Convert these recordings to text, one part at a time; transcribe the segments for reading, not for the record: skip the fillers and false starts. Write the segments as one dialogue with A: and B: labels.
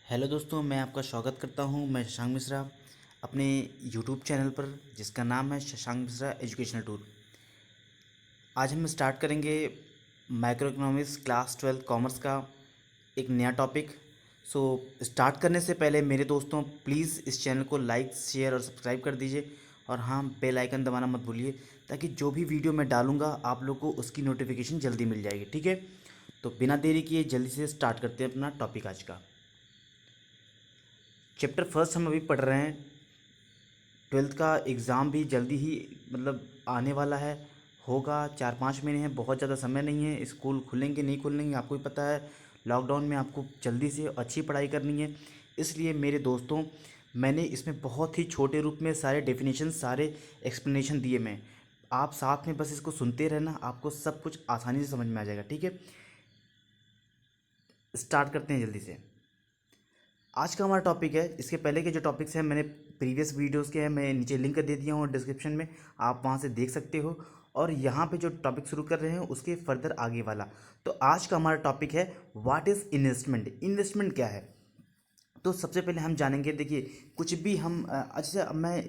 A: Hello दोस्तों, मैं आपका स्वागत करता हूं। मैं शशांक मिश्रा अपने यूट्यूब चैनल पर, जिसका नाम है शशांक मिश्रा एजुकेशनल टूर। आज हम स्टार्ट करेंगे माइक्रो इकोनॉमिक्स क्लास 12 कॉमर्स का एक नया टॉपिक। सो स्टार्ट करने से पहले मेरे दोस्तों, प्लीज़ इस चैनल को लाइक शेयर और सब्सक्राइब कर दीजिए। और हाँ, बेल आइकन दबाना मत भूलिए, ताकि जो भी वीडियो मैं डालूँगा आप लोग को उसकी नोटिफिकेशन जल्दी मिल जाएगी। ठीक है, तो बिना देरी किए जल्दी से स्टार्ट करते हैं अपना टॉपिक आज का। चैप्टर फर्स्ट हम अभी पढ़ रहे हैं। 12th का एग्ज़ाम भी जल्दी ही आने वाला है, होगा। 4-5 महीने हैं, बहुत ज़्यादा समय नहीं है। स्कूल खुलेंगे नहीं खुलेंगे आपको ही पता है। लॉकडाउन में आपको जल्दी से अच्छी पढ़ाई करनी है। इसलिए मेरे दोस्तों, मैंने इसमें बहुत ही छोटे रूप में सारे डेफिनेशन, सारे एक्सप्लेनेशन दिए। मैं आप साथ में बस इसको सुनते रहना, आपको सब कुछ आसानी से समझ में आ जाएगा। ठीक है, स्टार्ट करते हैं जल्दी से। आज का हमारा टॉपिक है, इसके पहले के जो टॉपिक्स हैं मैंने प्रीवियस वीडियोस के हैं, मैं नीचे लिंक दे दिया हूँ डिस्क्रिप्शन में, आप वहाँ से देख सकते हो। और यहाँ पे जो टॉपिक शुरू कर रहे हैं उसके फर्दर आगे वाला। तो आज का हमारा टॉपिक है व्हाट इज़ इन्वेस्टमेंट। इन्वेस्टमेंट क्या है? तो सबसे पहले हम जानेंगे। देखिए, कुछ भी हम अच्छा, अब मैं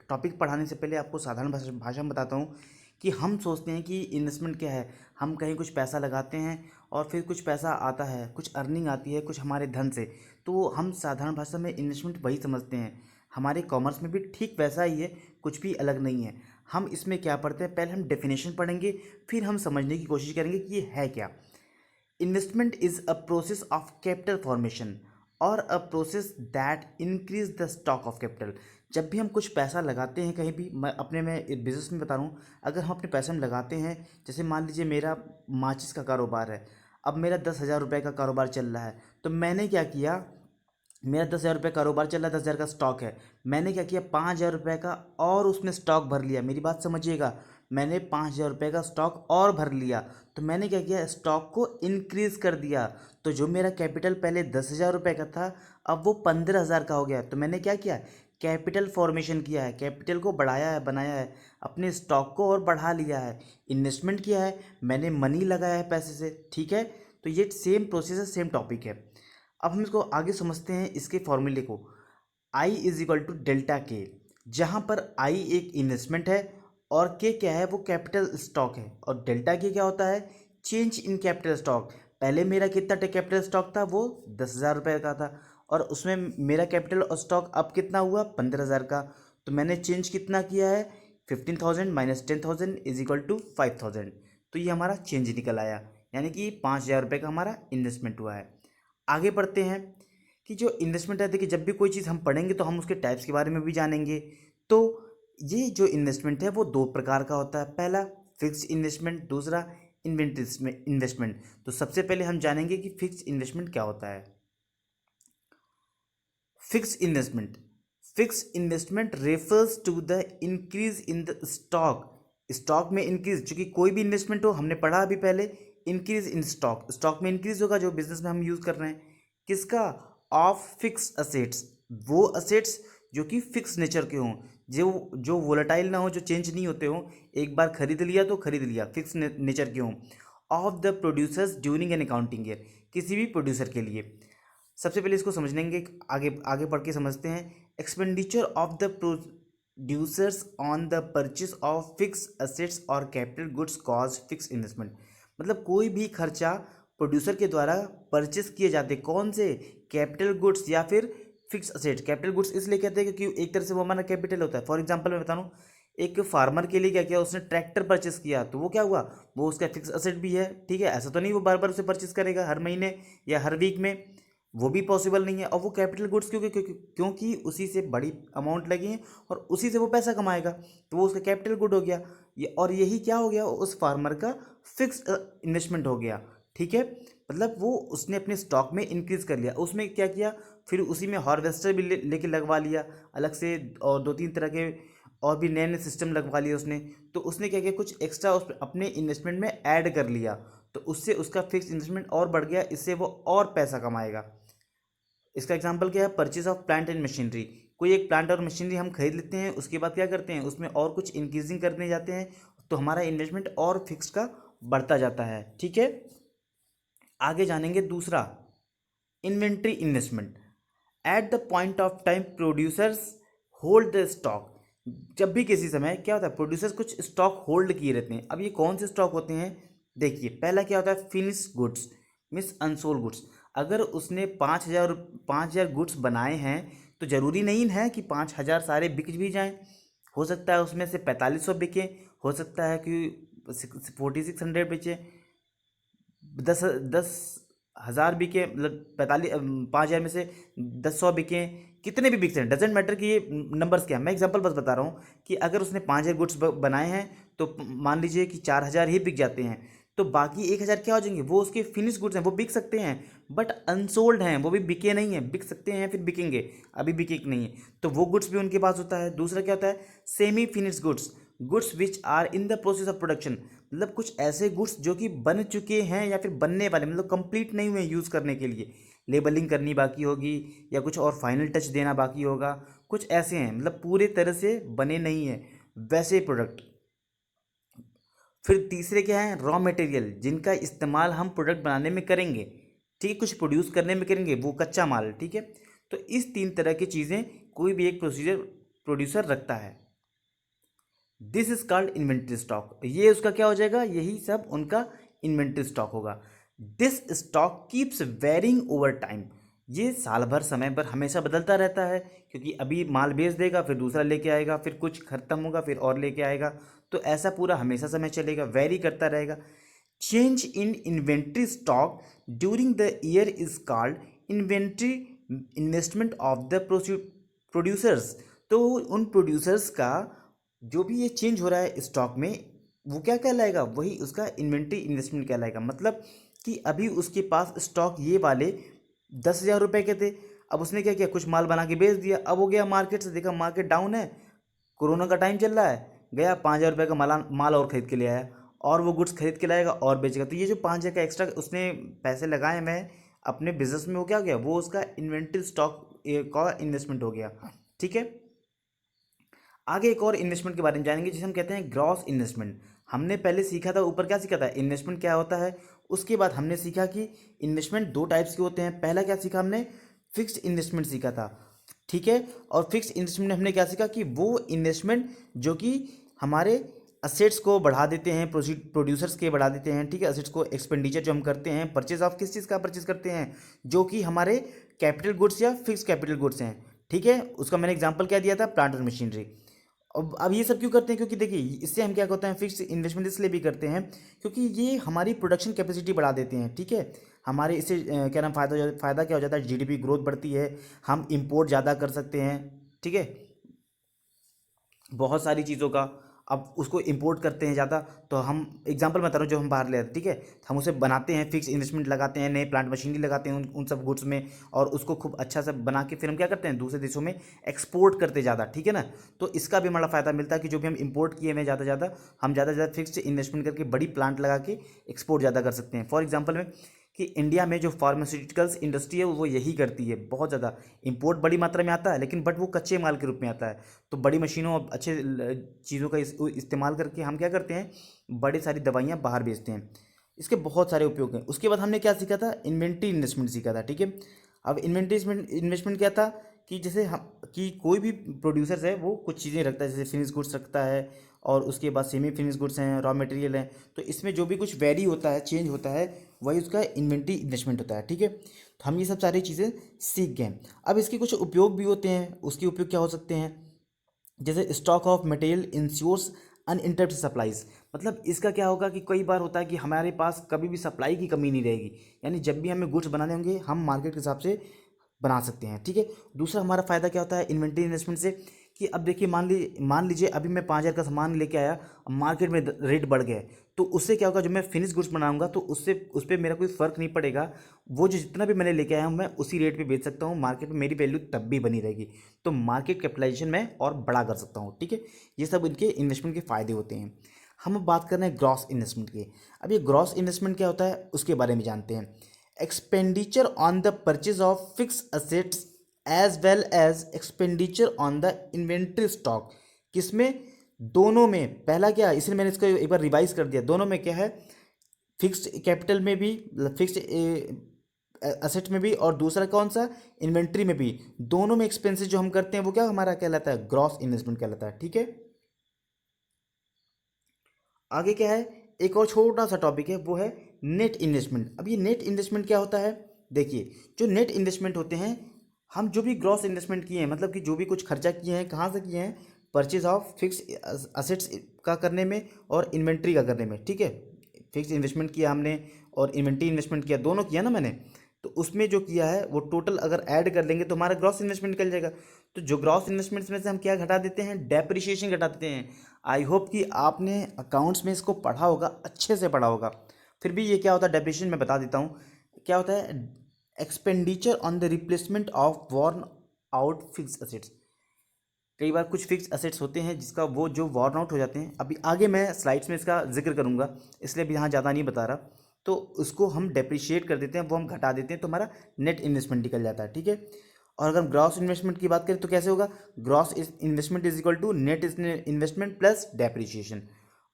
A: टॉपिक पढ़ाने से पहले आपको साधारण भाषा में बताता हूँ कि हम सोचते हैं कि इन्वेस्टमेंट क्या है। हम कहीं कुछ पैसा लगाते हैं और फिर कुछ पैसा आता है, कुछ अर्निंग आती है कुछ हमारे धन से। तो हम साधारण भाषा में इन्वेस्टमेंट वही समझते हैं। हमारे कॉमर्स में भी ठीक वैसा ही है, कुछ भी अलग नहीं है। हम इसमें क्या पढ़ते हैं, पहले हम डेफिनेशन पढ़ेंगे, फिर हम समझने की कोशिश करेंगे कि ये है क्या। Investment is a process of capital formation और a process that increase the stock of capital. जब भी हम कुछ पैसा लगाते हैं कहीं भी, मैं अपने में बिजनेस में बता रहा हूँ, अगर हम अपने पैसे में लगाते हैं, जैसे मान लीजिए मेरा माचिस का कारोबार है। अब मेरा 10,000 रुपये का कारोबार चल रहा है, तो मैंने क्या किया, मेरा 10,000 रुपये कारोबार चल रहा है, 10,000 का स्टॉक है। मैंने क्या किया, 5,000 रुपये का और उसमें स्टॉक भर लिया। मेरी बात समझिएगा, मैंने 5,000 रुपये का स्टॉक और भर लिया। तो मैंने क्या किया, स्टॉक को इंक्रीज कर दिया। तो जो मेरा कैपिटल पहले 10,000 रुपये का था, अब वो 15,000 का हो गया। तो मैंने क्या किया, कैपिटल फॉर्मेशन किया है, कैपिटल को बढ़ाया है, बनाया है, अपने स्टॉक को और बढ़ा लिया है। इन्वेस्टमेंट किया है, मैंने मनी लगाया है पैसे से। ठीक है, तो ये सेम प्रोसेस है, सेम टॉपिक है। अब हम इसको आगे समझते हैं, इसके फॉर्मूले को। I is equal to delta के, जहाँ पर आई एक इन्वेस्टमेंट है और के क्या है, वो कैपिटल स्टॉक है। और डेल्टा के क्या होता है, चेंज इन कैपिटल स्टॉक। पहले मेरा कितना कैपिटल स्टॉक था, वो 10,000 रुपये का था, और उसमें मेरा कैपिटल और स्टॉक अब कितना हुआ, 15,000 का। तो मैंने चेंज कितना किया है, 15,000 माइनस 10,000 इज इक्वल टू 5,000। तो ये हमारा चेंज निकल आया, यानी कि 5,000 रुपये का हमारा इन्वेस्टमेंट हुआ है। आगे बढ़ते हैं कि जो इन्वेस्टमेंट है, देखिए, जब भी कोई चीज़ हम पढ़ेंगे तो हम उसके टाइप्स के बारे में भी जानेंगे। तो ये जो इन्वेस्टमेंट है वो दो प्रकार का होता है। पहला फिक्स इन्वेस्टमेंट, दूसरा इन्वेंट इन्वेस्टमेंट। तो सबसे पहले हम जानेंगे कि फिक्स इन्वेस्टमेंट क्या होता है। Fix investment, fix investment refers to the increase in the stock. Stock में इंक्रीज, चूंकि कोई भी इन्वेस्टमेंट हो, हमने पढ़ा अभी पहले, इंक्रीज इन स्टॉक, स्टॉक में इंक्रीज होगा जो बिजनेस में हम यूज कर रहे हैं। किसका, ऑफ फिक्स असेट्स, वो असेट्स जो कि फिक्स नेचर के हों, जो जो वोलेटाइल ना हो, जो चेंज नहीं होते हों। एक बार खरीद लिया तो खरीद लिया, फिक्स नेचर के हों। Of the producers during an accounting year, किसी भी प्रोड्यूसर के लिए। सबसे पहले इसको समझेंगे, आगे आगे पढ़ के समझते हैं। Expenditure of the producers on the purchase of fix assets और capital goods cause fix investment. मतलब कोई भी खर्चा प्रोड्यूसर के द्वारा परचेस किए जाते, कौन से, कैपिटल गुड्स या फिर फिक्स असेट्स। कैपिटल गुड्स इसलिए कहते हैं क्योंकि एक तरह से वो हमारा कैपिटल होता है। फॉर एग्जांपल मैं बता रहा हूँ, एक फार्मर के लिए क्या किया, उसने ट्रैक्टर परचेस किया, तो वो क्या हुआ, वो उसका फिक्स असेट भी है। ठीक है, ऐसा तो नहीं वो बार बार उसे परचेस करेगा हर महीने या हर वीक में, वो भी पॉसिबल नहीं है। और वो कैपिटल गुड्स क्योंकि उसी से बड़ी अमाउंट लगी है और उसी से वो पैसा कमाएगा, तो वो उसका कैपिटल गुड हो गया। ये और यही क्या हो गया, उस फार्मर का फिक्स इन्वेस्टमेंट हो गया। ठीक है, मतलब वो उसने अपने स्टॉक में इंक्रीज कर लिया, उसमें क्या किया, फिर उसी में हार्वेस्टर भी लेके लगवा लिया अलग से, और 2-3 तरह के और भी नए नए सिस्टम लगवा लिए उसने। तो उसने क्या किया, कुछ एक्स्ट्रा उस अपने इन्वेस्टमेंट में ऐड कर लिया, तो उससे उसका फिक्स इन्वेस्टमेंट और बढ़ गया, इससे वो और पैसा कमाएगा। इसका एग्जांपल क्या है, purchase of plant and machinery. कोई एक प्लांट और मशीनरी हम खरीद लेते हैं, उसके बाद क्या करते हैं, उसमें और कुछ इंक्रीजिंग करने जाते हैं, तो हमारा इन्वेस्टमेंट और फिक्स का बढ़ता जाता है। ठीक है, आगे जानेंगे दूसरा, inventory investment. At the point of time producers hold the stock. जब भी किसी समय क्या होता है, प्रोड्यूसर्स कुछ स्टॉक होल्ड किए रहते हैं। अब ये कौन से स्टॉक होते हैं, देखिए पहला क्या होता है, finish goods means unsold goods. अगर उसने 5,000 गुड्स बनाए हैं तो ज़रूरी नहीं है कि 5,000 सारे बिक भी जाएं। हो सकता है उसमें से 4500 बिके, हो सकता है कि 4600 बेचे, 10,000 बिके, मतलब 5,000 में से 10,100 बिके, कितने भी बिकते हैं, डजेंट मैटर कि ये नंबर्स क्या है। मैं एग्जांपल बस बता रहा हूँ कि अगर उसने 5,000 गुड्स बनाए हैं तो मान लीजिए कि 4,000 ही बिक जाते हैं, तो बाकी 1,000 क्या हो जाएंगे, वो उसके फिनिश गुड्स हैं, वो बिक सकते हैं बट अनसोल्ड हैं, वो भी बिके नहीं हैं। बिक सकते हैं फिर बिकेंगे, अभी बिके नहीं है, तो वो गुड्स भी उनके पास होता है। दूसरा क्या होता है, semi finish goods, goods which are in the process of production, मतलब कुछ ऐसे गुड्स जो कि बन चुके हैं या फिर बनने वाले, मतलब कंप्लीट नहीं हुए यूज़ करने के लिए, लेबलिंग करनी बाकी होगी या कुछ और फाइनल टच देना बाकी होगा, कुछ ऐसे हैं मतलब पूरे तरह से बने नहीं हैं वैसे प्रोडक्ट। फिर तीसरे क्या है, रॉ मटेरियल, जिनका इस्तेमाल हम प्रोडक्ट बनाने में करेंगे, ठीक है, कुछ प्रोड्यूस करने में करेंगे, वो कच्चा माल, ठीक है। तो इस 3 तरह की चीज़ें कोई भी एक प्रोड्यूसर रखता है। This is called inventory stock. ये उसका क्या हो जाएगा, यही सब उनका इन्वेंट्री स्टॉक होगा। This stock keeps varying over time, ये साल भर समय भर हमेशा बदलता रहता है, क्योंकि अभी माल बेच देगा फिर दूसरा लेके आएगा, फिर कुछ खत्म होगा फिर और लेके आएगा, तो ऐसा पूरा हमेशा समय चलेगा, वेरी करता रहेगा। Change in inventory stock during the year is called inventory investment of the producers. तो उन प्रोड्यूसर्स का जो भी ये चेंज हो रहा है स्टॉक में, वो क्या कहलाएगा, वही उसका इन्वेंट्री इन्वेस्टमेंट कहलाएगा। मतलब कि अभी उसके पास स्टॉक ये वाले 10,000 रुपये के थे, अब उसने क्या किया, कुछ माल बना के बेच दिया, अब वो गया मार्केट से, देखा मार्केट डाउन है, कोरोना का टाइम चल रहा है, गया 5,000 रुपये का माल और ख़रीद के ले आया, और वो गुड्स खरीद के लाएगा और बेचेगा। तो ये जो 5,000 का एक्स्ट्रा उसने पैसे लगाए मैं अपने बिजनेस में, वो क्या हो गया, वो उसका इन्वेंट्री स्टॉक का इन्वेस्टमेंट हो गया, ठीक है। आगे एक और इन्वेस्टमेंट के बारे में जानेंगे जिसे हम कहते हैं ग्रॉस इन्वेस्टमेंट। हमने पहले सीखा था, ऊपर क्या सीखा था, इन्वेस्टमेंट क्या होता है, उसके बाद हमने सीखा कि इन्वेस्टमेंट 2 टाइप्स के होते हैं। पहला क्या सीखा हमने, फिक्स्ड इन्वेस्टमेंट सीखा था, ठीक है। और फिक्स्ड इन्वेस्टमेंट में हमने क्या सीखा कि वो इन्वेस्टमेंट जो कि हमारे असेट्स को बढ़ा देते हैं, प्रोड्यूसर्स के बढ़ा देते हैं, ठीक है। असेट्स को एक्सपेंडिचर जो हम करते हैं, परचेज ऑफ किस चीज़ का परचेज करते हैं, जो कि हमारे कैपिटल गुड्स या फिक्स कैपिटल गुड्स हैं, ठीक है। उसका मैंने एग्जांपल क्या दिया था, प्लांट और मशीनरी। अब ये सब क्यों करते हैं, क्योंकि देखिए इससे हम क्या करते हैं, फिक्स इन्वेस्टमेंट इसलिए भी करते हैं क्योंकि ये हमारी प्रोडक्शन कैपेसिटी बढ़ा देते हैं, ठीक है। हमारे इससे क्या नाम फ़ायदा क्या हो जाता है, जीडीपी ग्रोथ बढ़ती है, हम इंपोर्ट ज़्यादा कर सकते हैं, ठीक है, बहुत सारी चीज़ों का। अब उसको इंपोर्ट करते हैं ज़्यादा, तो हम एग्जांपल बता रहा हूँ, जो हम बाहर ले आते हैं, ठीक है, तो हम उसे बनाते हैं, फिक्स इन्वेस्टमेंट लगाते हैं, नए प्लांट मशीनरी लगाते हैं उन सब गुड्स में, और उसको खूब अच्छा से बना के फिर हम क्या करते हैं, दूसरे देशों में एक्सपोर्ट करते ज़्यादा, ठीक है ना। तो इसका भी हमारा फ़ायदा मिलता है कि जो भी हम इंपोर्ट किए हुए ज़्यादा ज़्यादा, हम ज़्यादा ज़्यादा फिक्स इन्वेस्टमेंट करके बड़ी प्लांट लगा के एक्सपोर्ट ज़्यादा कर सकते हैं। फॉर एग्जाम्पल में कि इंडिया में जो फार्मास्यूटिकल्स इंडस्ट्री है वो यही करती है, बहुत ज़्यादा इंपोर्ट बड़ी मात्रा में आता है, लेकिन बट वो कच्चे माल के रूप में आता है। तो बड़ी मशीनों और अच्छे चीज़ों का इस्तेमाल करके हम क्या करते हैं, बड़ी सारी दवाइयाँ बाहर भेजते हैं। इसके बहुत सारे उपयोग हैं। उसके बाद हमने क्या सीखा था, इन्वेंट्री इन्वेस्टमेंट सीखा था, ठीक है। अब इन्वेंट्री इन्वेस्टमेंट क्या था कि जैसे हम कि कोई भी प्रोड्यूसर्स है वो कुछ चीज़ें रखता है, जैसे फिनिश गुड्स रखता है, और उसके बाद सेमी फिनिश गुड्स हैं, रॉ मटेरियल हैं, तो इसमें जो भी कुछ वेरी होता है, चेंज होता है, वही उसका इन्वेंट्री इन्वेस्टमेंट होता है, ठीक है। तो हम ये सब सारी चीज़ें सीख गए। अब इसके कुछ उपयोग भी होते हैं। उसके उपयोग क्या हो सकते हैं, जैसे stock of material ensures uninterrupt supplies. मतलब इसका क्या होगा कि कई बार होता है कि हमारे पास कभी भी सप्लाई की कमी नहीं रहेगी, यानी जब भी हमें गुड्स बनाने होंगे हम मार्केट के हिसाब से बना सकते हैं, ठीक है। दूसरा हमारा फ़ायदा क्या होता है इन्वेंट्री इन्वेस्टमेंट से, कि अब देखिए मान लीजिए अभी मैं 5,000 का सामान लेके आया, अब मार्केट में रेट बढ़ गया है, तो उससे क्या होगा, जब मैं फिनिश गुड्स बनाऊंगा तो उससे उस पर मेरा कोई फ़र्क नहीं पड़ेगा, वो जो जितना भी मैंने लेके आया हूँ मैं उसी रेट पे बेच सकता हूँ, मार्केट में मेरी वैल्यू तब भी बनी रहेगी, तो मार्केट कैपिटलाइजेशन मैं और बड़ा कर सकता हूँ, ठीक है। ये सब इनके इन्वेस्टमेंट के फ़ायदे होते हैं। हम अब बात कर रहे हैं ग्रॉस इन्वेस्टमेंट की। अब ये ग्रॉस इन्वेस्टमेंट क्या होता है उसके बारे में जानते हैं। Expenditure on the purchase of fix assets as well as expenditure on the inventory stock. किसमें, दोनों में। पहला क्या है, इसलिए मैंने इसको एक बार रिवाइज कर दिया, दोनों में क्या है, फिक्स्ड कैपिटल में भी, फिक्स्ड असेट में भी, और दूसरा कौन सा, इन्वेंट्री में भी। दोनों में एक्सपेंसेस जो हम करते हैं वो क्या हमारा कहलाता है, ग्रॉस इन्वेस्टमेंट कहलाता है। ठीक है, आगे क्या है, एक और छोटा सा टॉपिक है, वो है नेट इन्वेस्टमेंट। अब ये नेट इन्वेस्टमेंट क्या होता है, देखिए जो नेट इन्वेस्टमेंट होते हैं, हम जो भी ग्रॉस इन्वेस्टमेंट किए हैं, मतलब कि जो भी कुछ खर्चा किए हैं, कहाँ से किए हैं, परचेज ऑफ फिक्स असेट्स का करने में और इन्वेंट्री का करने में। ठीक है, फिक्स इन्वेस्टमेंट किया हमने और इन्वेंट्री इन्वेस्टमेंट किया, दोनों किया ना मैंने, तो उसमें जो किया है वो टोटल अगर ऐड कर लेंगे तो हमारा ग्रॉस इन्वेस्टमेंट निकल जाएगा। तो जो ग्रॉस इन्वेस्टमेंट्स में से हम क्या घटा देते हैं, डेप्रिसिएशन घटा देते हैं। आई होप कि आपने अकाउंट्स में इसको पढ़ा होगा, अच्छे से पढ़ा होगा। फिर भी ये क्या होता है डेप्रिसिएशन, मैं बता देता हूँ क्या होता है। Expenditure on the replacement of worn out fix assets. कई बार कुछ फिक्स असेट्स होते हैं जिसका वो जो वॉर्न आउट हो जाते हैं, अभी आगे मैं स्लाइड्स में इसका जिक्र करूंगा, इसलिए अभी यहाँ ज़्यादा नहीं बता रहा, तो उसको हम डेप्रिशिएट कर देते हैं, वो हम घटा देते हैं, तो हमारा नेट इन्वेस्टमेंट निकल जाता है। ठीक है, और अगर हम ग्रॉस इन्वेस्टमेंट की बात करें तो कैसे होगा, gross investment is equal to net investment plus depreciation.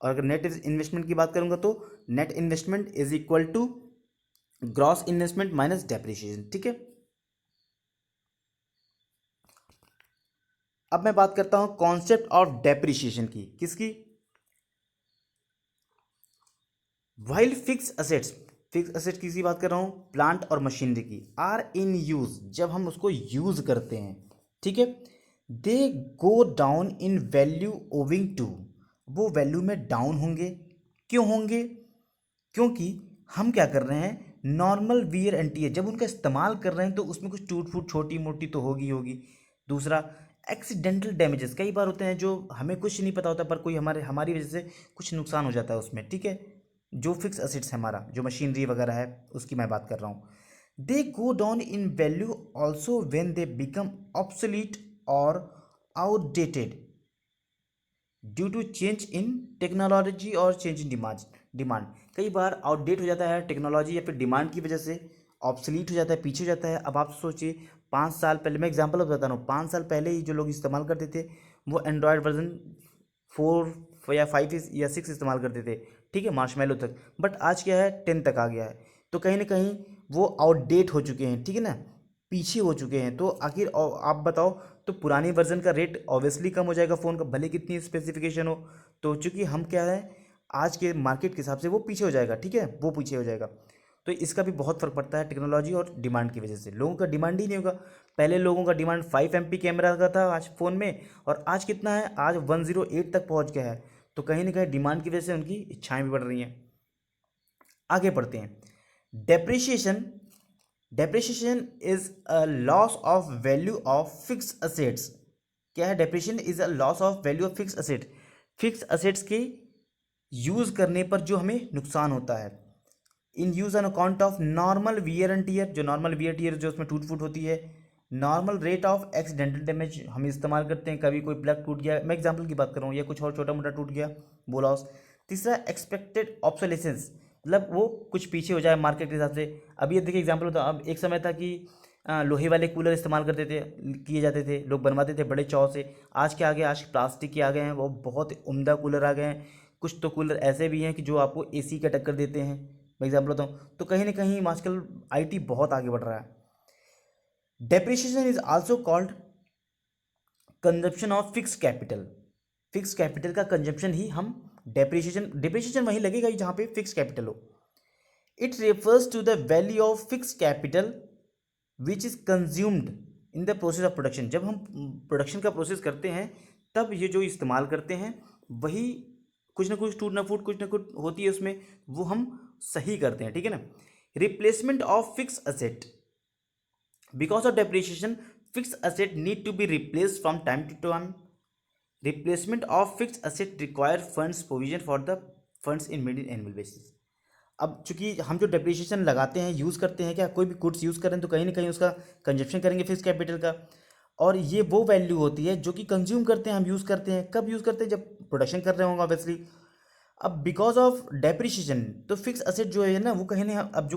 A: और अगर नेट इन्वेस्टमेंट की बात करूंगा तो net investment is equal to gross investment minus depreciation. ठीक है, अब मैं बात करता हूं कॉन्सेप्ट ऑफ डेप्रिशिएशन की, किसकी, वाइल फिक्स असेट्स किसी बात कर रहा हूं, प्लांट और मशीनरी की, आर इन यूज, जब हम उसको यूज करते हैं, ठीक है, they go down in value owing to, वो वैल्यू में डाउन होंगे। क्यों होंगे, क्योंकि हम क्या कर रहे हैं, नॉर्मल वियर एंड टीयर जब उनका इस्तेमाल कर रहे हैं तो उसमें कुछ टूट फूट छोटी मोटी तो होगी। दूसरा, एक्सीडेंटल डैमेजेस कई बार होते हैं जो हमें कुछ नहीं पता होता, पर कोई हमारी वजह से कुछ नुकसान हो जाता है उसमें। ठीक है, जो फिक्स असेट्स है हमारा, जो मशीनरी वगैरह है, उसकी मैं बात कर रहा हूँ। They go down in value also when they become obsolete और outdated due to change in technology और चेंज इन डिमांड। कई बार आउटडेट हो जाता है टेक्नोलॉजी या फिर डिमांड की वजह से, ऑब्सोलीट हो जाता है, पीछे हो जाता है। अब आप सोचिए 5 साल पहले, मैं एग्जांपल बता रहा हूँ, 5 साल पहले ही जो लोग इस्तेमाल करते थे वो एंड्रॉयड वर्जन 4 या 5 या 6 इस्तेमाल करते थे, ठीक है, मार्शमैलो तक। बट आज क्या है, 10 तक आ गया है, तो कहीं ना कहीं वो आउटडेट हो चुके हैं, ठीक है ना, पीछे हो चुके हैं। तो आखिर आप बताओ, तो पुराने वर्जन का रेट ऑब्वियसली कम हो जाएगा फ़ोन का, भले कितनी स्पेसिफिकेशन हो। तो चूंकि हम क्या है, आज के मार्केट के हिसाब से वो पीछे हो जाएगा, ठीक है, वो पीछे हो जाएगा। तो इसका भी बहुत फ़र्क पड़ता है टेक्नोलॉजी और डिमांड की वजह से, लोगों का डिमांड ही नहीं होगा। पहले लोगों का डिमांड 5 MP कैमरा का था आज फ़ोन में, और आज कितना है, आज 108 तक पहुंच गया है। तो कहीं ना कहीं डिमांड की वजह से उनकी इच्छाएं भी बढ़ रही हैं। आगे बढ़ते हैं, depreciation. Depreciation is a loss of value of fix assets. क्या है, depreciation is a loss of value of fix asset, fix assets के यूज करने पर जो हमें नुकसान होता है, in use on account of normal wear and tear, जो नॉर्मल वियर टीयर जो उसमें टूट फूट होती है, normal rate of accidental damage हम इस्तेमाल करते हैं, कभी कोई प्लग टूट गया, मैं एग्जांपल की बात कर रहा हूँ, या कुछ और छोटा मोटा टूट गया वो लॉस। तीसरा, एक्सपेक्टेड ऑब्सोलेसेंस, मतलब वो कुछ पीछे हो जाए मार्केट के हिसाब से। अब ये देखिए एग्जांपल होता, अब एक समय था कि लोहे वाले कूलर इस्तेमाल करते थे, किए जाते थे, लोग बनवाते थे बड़े चाव से। आज क्या आ गया, आज प्लास्टिक के आ गए हैं, वो बहुत उम्दा कूलर आ गए हैं। कुछ तो कूलर ऐसे भी हैं कि जो आपको एसी का टक्कर देते हैं, मैं एग्जाम्पल बताऊँ। तो कहीं ना कहीं आजकल आईटी बहुत आगे बढ़ रहा है। Depreciation is also called consumption of fix capital. Fix capital का कंजप्शन ही हम डेप्रिसिएशन वहीं लगेगा ही जहाँ पे फिक्स कैपिटल हो। It refers to the value of fix capital which is consumed in the process of production. जब हम प्रोडक्शन का प्रोसेस करते हैं तब ये जो इस्तेमाल करते हैं वही कुछ ना कुछ टूट ना फूट कुछ ना कुछ होती है उसमें, वो हम सही करते हैं, ठीक है ना। Replacement of fix asset, because of depreciation fix asset need to be replace from time to time. Replacement of fix asset require funds provision for the funds in made in annual basis. अब चूंकि हम जो depreciation लगाते हैं, use करते हैं, क्या कोई भी गुड्स यूज़ करें तो कहीं ना कहीं उसका कंजप्शन करेंगे फिक्स कैपिटल का, और ये वो वैल्यू होती है जो कि कंज्यूम करते हैं, हम यूज़ करते हैं। कब यूज़ करते हैं, जब प्रोडक्शन कर रहे होंगे ऑब्वियसली। अब बिकॉज ऑफ डेप्रिसिएशन तो फिक्स असेट जो है ना, वो कहीं ना, अब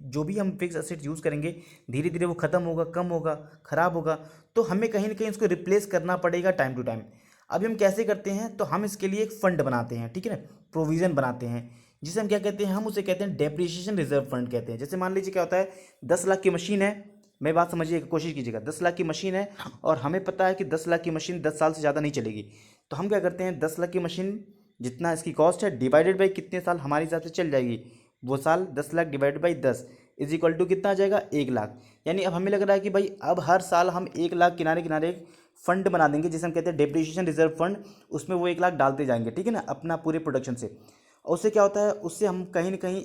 A: जो भी हम फिक्स असेट यूज़ करेंगे धीरे धीरे वो ख़त्म होगा, कम होगा, ख़राब होगा, तो हमें कहीं ना कहीं उसको रिप्लेस करना पड़ेगा टाइम टू टाइम। अभी हम कैसे करते हैं, तो हम इसके लिए एक फ़ंड बनाते हैं, ठीक है ना, प्रोविज़न बनाते हैं जिसे हम क्या कहते हैं, हम उसे कहते हैं डेप्रिसिएशन रिजर्व फंड कहते हैं। जैसे मान लीजिए क्या होता है, 10 लाख की मशीन है, मैं बात समझिएगा, कोशिश कीजिएगा, 10 लाख की मशीन है और हमें पता है कि 10 लाख की मशीन 10 साल से ज़्यादा नहीं चलेगी। तो हम क्या करते हैं, 10 लाख की मशीन जितना इसकी कॉस्ट है डिवाइडेड बाई कितने साल हमारे हिसाब से चल जाएगी, वो साल 10 lakh divided by 10 is equal to कितना आ जाएगा, 1 लाख। यानी अब हमें लग रहा है कि भाई अब हर साल हम 1 लाख किनारे किनारे एक फंड बना देंगे जिसे हम कहते हैं डेप्रिसिएशन रिजर्व फंड, उसमें वो 1 लाख डालते जाएंगे, ठीक है ना, अपना पूरे प्रोडक्शन से। और उससे क्या होता है, उससे हम कहीं ना कहीं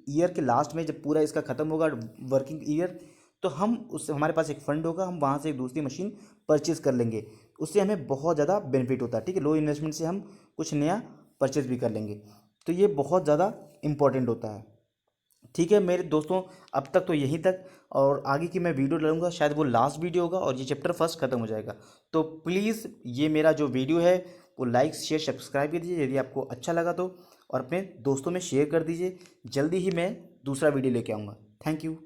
A: ईयर के लास्ट में जब पूरा इसका ख़त्म होगा वर्किंग ईयर, तो हम उससे हमारे पास एक फ़ंड होगा, हम वहाँ से एक दूसरी मशीन परचेज़ कर लेंगे। उससे हमें बहुत ज़्यादा बेनिफिट होता है, ठीक है, लो इन्वेस्टमेंट से हम कुछ नया परचेज़ भी कर लेंगे। तो ये बहुत ज़्यादा इम्पोर्टेंट होता है। ठीक है मेरे दोस्तों, अब तक तो यहीं तक, और आगे की मैं वीडियो डालूंगा, शायद वो लास्ट वीडियो होगा और ये चैप्टर फर्स्ट खत्म हो जाएगा। तो प्लीज़ ये मेरा जो वीडियो है वो लाइक शेयर सब्सक्राइब कर दीजिए यदि आपको अच्छा लगा तो, और अपने दोस्तों में शेयर कर दीजिए। जल्दी ही मैं दूसरा वीडियो लेके आऊँगा। Thank you.